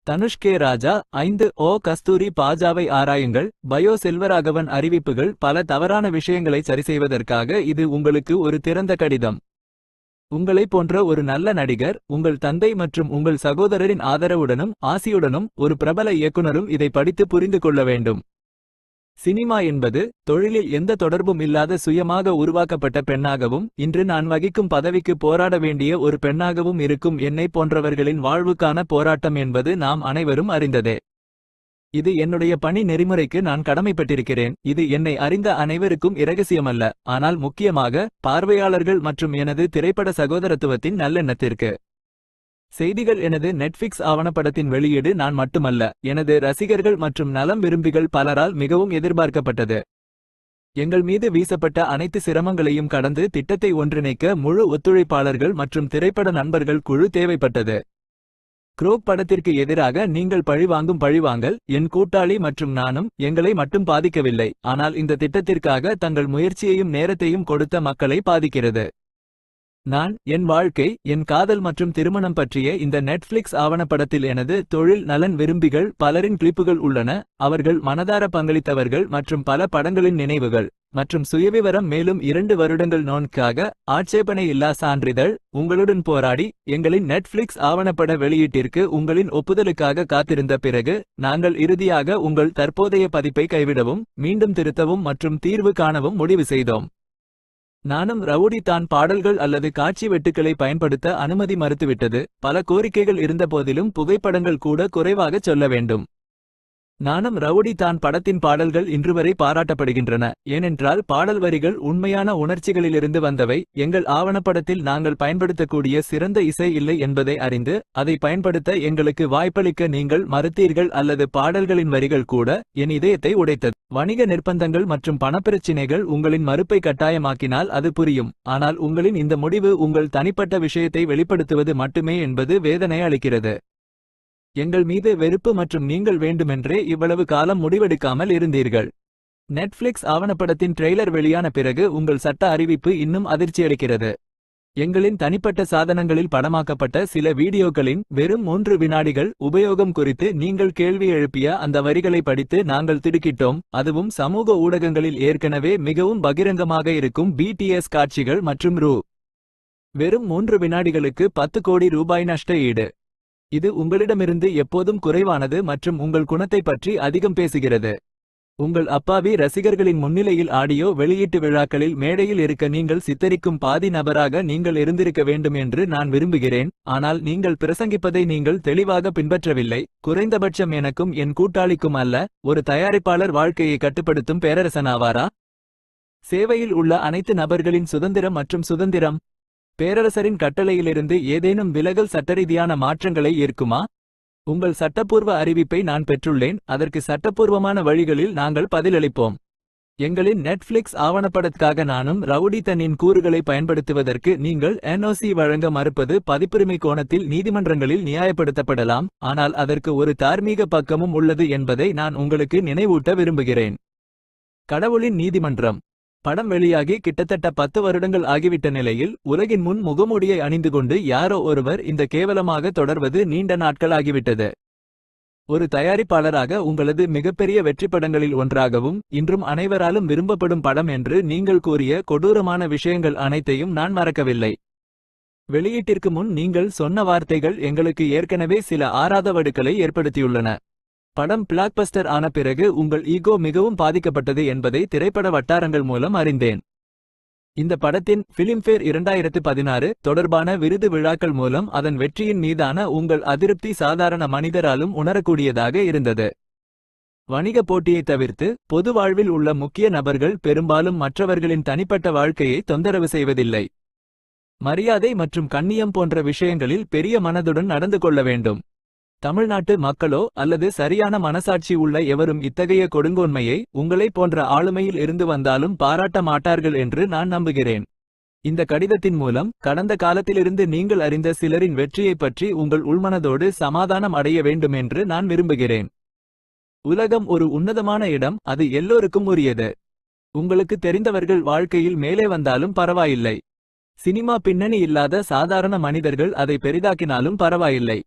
Dhanush K ராஜா 5 ஓ கஸ்தூரி பாஜாவை ஆராயுங்கள். Bio Selvaraghavan அறிவிப்புகள் பல தவறான விஷயங்களை சரிசெய்வதற்காக இது உங்களுக்கு ஒரு திறந்த கடிதம். உங்களைப் போன்ற ஒரு நல்ல நடிகர், உங்கள் தந்தை மற்றும் உங்கள் சகோதரரின் ஆதரவுடனும் ஆசியுடனும் ஒரு பிரபல இயக்குனரும் இதை படித்து புரிந்து கொள்ள வேண்டும். சினிமா என்பது தொழிலில் எந்த தொடர்பும் இல்லாத சுயமாக உருவாக்கப்பட்ட பெண்ணாகவும் இன்று நான் வகிக்கும் பதவிக்கு போராட வேண்டிய ஒரு பெண்ணாகவும் இருக்கும் என்னை போன்றவர்களின் வாழ்வுக்கான போராட்டம் என்பது நாம் அனைவரும் அறிந்ததே. இது என்னுடைய பணி நெறிமுறைக்கு நான் கடமைப்பட்டிருக்கிறேன். இது என்னை அறிந்த அனைவருக்கும் இரகசியமல்ல, ஆனால் முக்கியமாக பார்வையாளர்கள் மற்றும் எனது திரைப்பட சகோதரத்துவத்தின் நல்லெண்ணத்திற்கு. செய்திகள். எனது நெட்ஃபிக்ஸ் ஆவணப்படத்தின் வெளியீடு நான் மட்டுமல்ல, எனது ரசிகர்கள் மற்றும் நலம் விரும்பிகள் பலரால் மிகவும் எதிர்பார்க்கப்பட்டது. எங்கள் மீது வீசப்பட்ட அனைத்து சிரமங்களையும் கடந்து திட்டத்தை ஒன்றிணைக்க முழு ஒத்துழைப்பாளர்கள் மற்றும் திரைப்பட நண்பர்கள் குழு தேவைப்பட்டது. குரோக் படத்திற்கு எதிராக நீங்கள் பழிவாங்கும் பழிவாங்கல் என் கூட்டாளி மற்றும் நானும் எங்களை மட்டும் பாதிக்கவில்லை, ஆனால் இந்த திட்டத்திற்காக தங்கள் முயற்சியையும் நேரத்தையும் கொடுத்த மக்களை பாதிக்கிறது. நான் என் வாழ்க்கை, என் காதல் மற்றும் திருமணம் பற்றிய இந்த நெட்ஃபிளிக்ஸ் ஆவணப்படத்தில் எனது தொழில் நலன் விரும்பிகள் பலரின் கிளிப்புகள் உள்ளன. அவர்கள் மனதார பங்களித்தவர்கள் மற்றும் பல படங்களின் நினைவுகள் மற்றும் சுயவிவரம். மேலும் 2 வருடங்கள் நோன்காக ஆட்சேபனை இல்லா சான்றிதழ். உங்களுடன் போராடி எங்களின் நெட்ஃபிளிக்ஸ் ஆவணப்பட வெளியீட்டிற்கு உங்களின் ஒப்புதலுக்காக காத்திருந்த பிறகு நாங்கள் இறுதியாக உங்கள் தற்போதைய பதிப்பை கைவிடவும் மீண்டும் திருத்தவும் மற்றும் தீர்வு காணவும் முடிவு செய்தோம். நானும் ரவுடி தான் பாடல்கள் அல்லது காட்சி வெட்டுக்களை பயன்படுத்த அனுமதி மறுத்துவிட்டது. பல கோரிக்கைகள் இருந்தபோதிலும் புகைப்படங்கள் கூட குறைவாகச் சொல்ல வேண்டும். நானும் ரவுடி தான் படத்தின் பாடல்கள் இன்றுவரை பாராட்டப்படுகின்றன, ஏனென்றால் பாடல் வரிகள் உண்மையான உணர்ச்சிகளிலிருந்து வந்தவை. எங்கள் ஆவணப்படத்தில் நாங்கள் பயன்படுத்தக்கூடிய சிறந்த இசை இல்லை என்பதை அறிந்து அதை பயன்படுத்த எங்களுக்கு வாய்ப்பளிக்க நீங்கள் மறுத்தீர்கள், அல்லது பாடல்களின் வரிகள் கூட என் இதயத்தை உடைத்தது. வணிக நிர்பந்தங்கள் மற்றும் பணப்பிரச்சினைகள் உங்களின் மறுப்பை கட்டாயமாக்கினால் அது புரியும், ஆனால் உங்களின் இந்த முடிவு உங்கள் தனிப்பட்ட விஷயத்தை வெளிப்படுத்துவது மட்டுமே என்பது வேதனை அளிக்கிறது. எங்கள் மீது வெறுப்பு மற்றும் நீங்கள் வேண்டுமென்றே இவ்வளவு காலம் முடிவெடுக்காமல் இருந்தீர்கள். நெட்ஃபிளிக்ஸ் ஆவணப்படத்தின் ட்ரெய்லர் வெளியான பிறகு உங்கள் சட்ட அறிவிப்பு இன்னும் அதிர்ச்சியளிக்கிறது. எங்களின் தனிப்பட்ட சாதனங்களில் படமாக்கப்பட்ட சில வீடியோக்களின் வெறும் 3 வினாடிகள் உபயோகம் குறித்து நீங்கள் கேள்வி எழுப்பிய அந்த வரிகளை படித்து நாங்கள் திடுக்கிட்டோம். அதுவும் சமூக ஊடகங்களில் ஏற்கனவே மிகவும் பகிரங்கமாக இருக்கும் பிடிஎஸ் காட்சிகள் மற்றும் வெறும் 3 வினாடிகளுக்கு 10 கோடி ரூபாய் நஷ்ட ஈடு. இது உங்களிடமிருந்து எப்போதும் குறைவானது மற்றும் உங்கள் குணத்தை பற்றி அதிகம் பேசுகிறது. உங்கள் அப்பாவி ரசிகர்களின் முன்னிலையில் ஆடியோ வெளியீட்டு விழாக்களில் மேடையில் இருக்க நீங்கள் சித்தரிக்கும் பாதி நபராக நீங்கள் இருந்திருக்க வேண்டும் என்று நான் விரும்புகிறேன், ஆனால் நீங்கள் பிரசங்கிப்பதை நீங்கள் தெளிவாக பின்பற்றவில்லை. குறைந்தபட்சம் எனக்கும் என் கூட்டாளிக்கும் அல்ல. ஒரு தயாரிப்பாளர் வாழ்க்கையை கட்டுப்படுத்தும் பேரரசனாவாரா? சேவையில் உள்ள அனைத்து நபர்களின் சுதந்திரம் மற்றும் சுதந்திரம். பேரரசரின் கட்டளையிலிருந்து ஏதேனும் விலகல் சட்டரீதியான மாற்றங்களை ஏற்குமா? உங்கள் சட்டப்பூர்வ அறிவிப்பை நான் பெற்றுள்ளேன், அதற்கு சட்டப்பூர்வமான வழிகளில் நாங்கள் பதிலளிப்போம். எங்களின் நெட்ஃபிளிக்ஸ் ஆவணப்படத்துக்காக நானும் ரவுடி தன்னின் கூறுகளை பயன்படுத்துவதற்கு நீங்கள் NOC வழங்க மறுப்பது பதிப்புரிமை கோணத்தில் நீதிமன்றங்களில் நியாயப்படுத்தப்படலாம், ஆனால் அதற்கு ஒரு தார்மீக பக்கமும் உள்ளது என்பதை நான் உங்களுக்கு நினைவூட்ட விரும்புகிறேன். கடவுளின் நீதிமன்றம். படம் வெளியாகி கிட்டத்தட்ட 10 வருடங்கள் ஆகிவிட்ட நிலையில் உலகின் முன் முகமூடியை அணிந்து கொண்டு யாரோ ஒருவர் இந்த கேவலமாக தொடர்வது நீண்ட நாட்களாகிவிட்டது. ஒரு தயாரிப்பாளராக உங்களது மிகப்பெரிய வெற்றிப்படங்களில் ஒன்றாகவும் இன்றும் அனைவராலும் விரும்பப்படும் படம் என்று நீங்கள் கூறிய கொடூரமான விஷயங்கள் அனைத்தையும் நான் மறக்கவில்லை. வெளியீட்டிற்கு முன் நீங்கள் சொன்ன வார்த்தைகள் எங்களுக்கு ஏற்கனவே சில ஆறாத வடுக்களை ஏற்படுத்தியுள்ளன. படம் பிளாக்பஸ்டர் ஆன பிறகு உங்கள் ஈகோ மிகவும் பாதிக்கப்பட்டது என்பதை திரைப்பட வட்டாரங்கள் மூலம் அறிந்தேன். இந்த படத்தின் பிலிம்பேர் 2016 தொடர்பான விருது விழாக்கள் மூலம் அதன் வெற்றியின் மீதான உங்கள் அதிருப்தி சாதாரண மனிதராலும் உணரக்கூடியதாக இருந்தது. வணிக போட்டியை தவிர்த்து பொது வாழ்வில் உள்ள முக்கிய நபர்கள் பெரும்பாலும் மற்றவர்களின் தனிப்பட்ட வாழ்க்கையை தொந்தரவு செய்வதில்லை. மரியாதை மற்றும் கண்ணியம் போன்ற விஷயங்களில் பெரிய மனதுடன் நடந்து கொள்ள வேண்டும். தமிழ்நாட்டு மக்களோ அல்லது சரியான மனசாட்சி உள்ள எவரும் இத்தகைய கொடுங்கோன்மையை உங்களைப் போன்ற ஆளுமையில் இருந்து வந்தாலும் பாராட்ட மாட்டார்கள் என்று நான் நம்புகிறேன். இந்த கடிதத்தின் மூலம் கடந்த காலத்திலிருந்து நீங்கள் அறிந்த சிலரின் வெற்றியைப் பற்றி உங்கள் உள்மனதோடு சமாதானம் அடைய வேண்டும் என்று நான் விரும்புகிறேன். உலகம் ஒரு உன்னதமான இடம், அது எல்லோருக்கும் உரியது. உங்களுக்கு தெரிந்தவர்கள் வாழ்க்கையில் மேலே வந்தாலும் பரவாயில்லை. சினிமா பின்னணி இல்லாத சாதாரண மனிதர்கள் அதை பெரிதாக்கினாலும் பரவாயில்லை.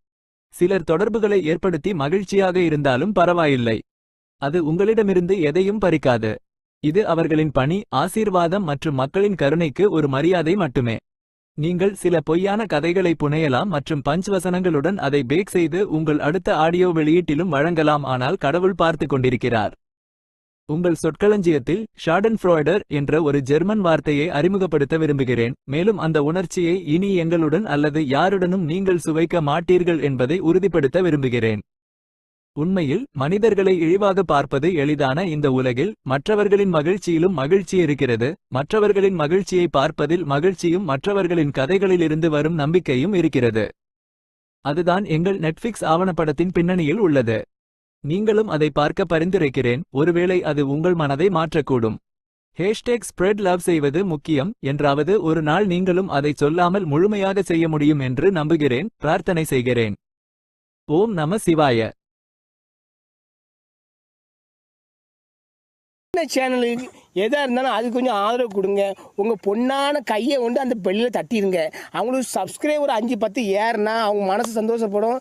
சிலர் தொடர்புகளை ஏற்படுத்தி மகிழ்ச்சியாக இருந்தாலும் பரவாயில்லை. அது உங்களிடமிருந்து எதையும் பறிக்காது. இது அவர்களின் பணி, ஆசீர்வாதம் மற்றும் மக்களின் கருணைக்கு ஒரு மரியாதை மட்டுமே. நீங்கள் சில பொய்யான கதைகளை புனையலாம் மற்றும் பஞ்ச் வசனங்களுடன் அதை பேக் செய்து உங்கள் அடுத்த ஆடியோ வெளியீட்டிலும் வழங்கலாம், ஆனால் கடவுள் பார்த்து கொண்டிருக்கிறார். உங்கள் சொற்களஞ்சியத்தில் ஷாடன்ஃப்ரோய்டர் என்ற ஒரு ஜெர்மன் வார்த்தையை அறிமுகப்படுத்த விரும்புகிறேன், மேலும் அந்த உணர்ச்சியை இனி எங்களுடன் அல்லது யாருடனும் நீங்கள் சுவைக்க மாட்டீர்கள் என்பதை உறுதிப்படுத்த விரும்புகிறேன். உண்மையில் மனிதர்களை இழிவாக பார்ப்பது எளிதான இந்த உலகில் மற்றவர்களின் மகிழ்ச்சியிலும் மகிழ்ச்சி இருக்கிறது. மற்றவர்களின் மகிழ்ச்சியை பார்ப்பதில் மகிழ்ச்சியும் மற்றவர்களின் கதைகளிலிருந்து வரும் நம்பிக்கையும் இருக்கிறது. அதுதான் எங்கள் நெட்ஃபிக்ஸ் ஆவணப்படத்தின் பின்னணியில் உள்ளது. நீங்களும் அதை பார்க்க பரிந்துரைக்கிறேன், ஒருவேளை அது உங்கள் மனதை மாற்றக்கூடும். ஸ்ப்ரெட் லவ் செய்வது முக்கியம் என்றாவது ஒரு நாள் நீங்களும் அதை சொல்லாமல் முழுமையாக செய்ய முடியும் என்று நம்புகிறேன். பிரார்த்தனை செய்கிறேன். ஓம் நம சிவாய. சேனலுக்கு எதாக இருந்தாலும் அது கொஞ்சம் ஆதரவு கொடுங்க. உங்கள் பொண்ணான கையை கொண்டு அந்த பெல்லில் தட்டிடுங்க. அவங்களுக்கு சப்ஸ்கிரைபர் 5-10 ஏறுனா அவங்க மனசு சந்தோஷப்படும்.